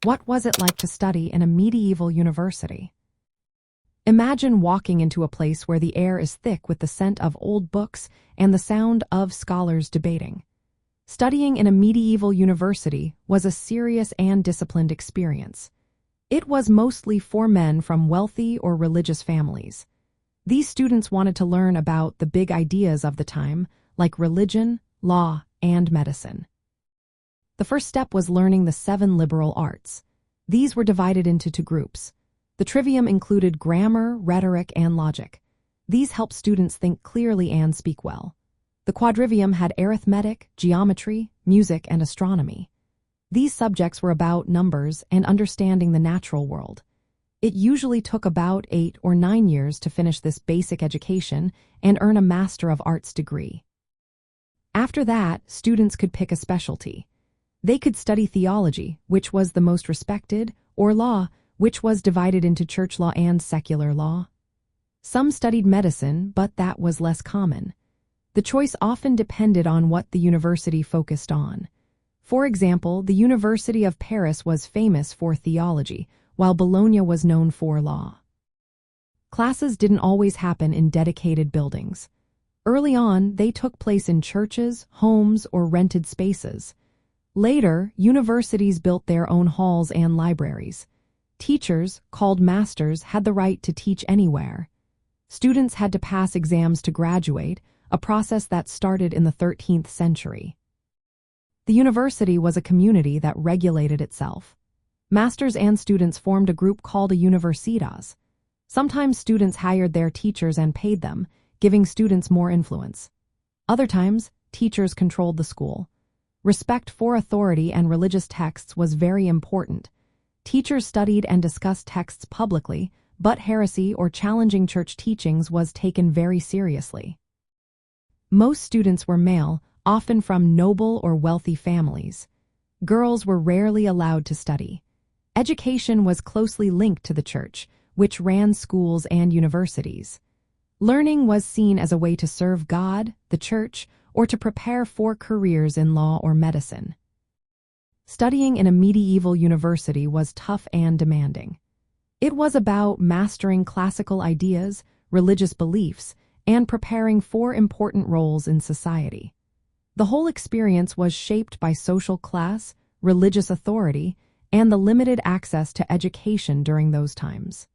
What was it like to study in a medieval university? Imagine walking into a place where the air is thick with the scent of old books and the sound of scholars debating. Studying in a medieval university was a serious and disciplined experience. It was mostly for men from wealthy or religious families. These students wanted to learn about the big ideas of the time, like religion, law, and medicine. The first step was learning the 7 liberal arts. These were divided into 2 groups. The trivium included grammar, rhetoric, and logic. These helped students think clearly and speak well. The quadrivium had arithmetic, geometry, music, and astronomy. These subjects were about numbers and understanding the natural world. It usually took about 8 or 9 years to finish this basic education and earn a Master of Arts degree. After that, students could pick a specialty. They could study theology, which was the most respected, or law, which was divided into church law and secular law. Some studied medicine, but that was less common. The choice often depended on what the university focused on. For example, the University of Paris was famous for theology, while Bologna was known for law. Classes didn't always happen in dedicated buildings. Early on, they took place in churches, homes, or rented spaces. Later, universities built their own halls and libraries. Teachers, called masters, had the right to teach anywhere. Students had to pass exams to graduate, a process that started in the 13th century. The university was a community that regulated itself. Masters and students formed a group called a universitas. Sometimes students hired their teachers and paid them, giving students more influence. Other times, teachers controlled the school. Respect for authority and religious texts was very important. Teachers studied and discussed texts publicly, but heresy or challenging church teachings was taken very seriously. Most students were male, often from noble or wealthy families. Girls were rarely allowed to study. Education was closely linked to the church, which ran schools and universities. Learning was seen as a way to serve God, the church, or to prepare for careers in law or medicine. Studying in a medieval university was tough and demanding. It was about mastering classical ideas, religious beliefs, and preparing for important roles in society. The whole experience was shaped by social class, religious authority, and the limited access to education during those times.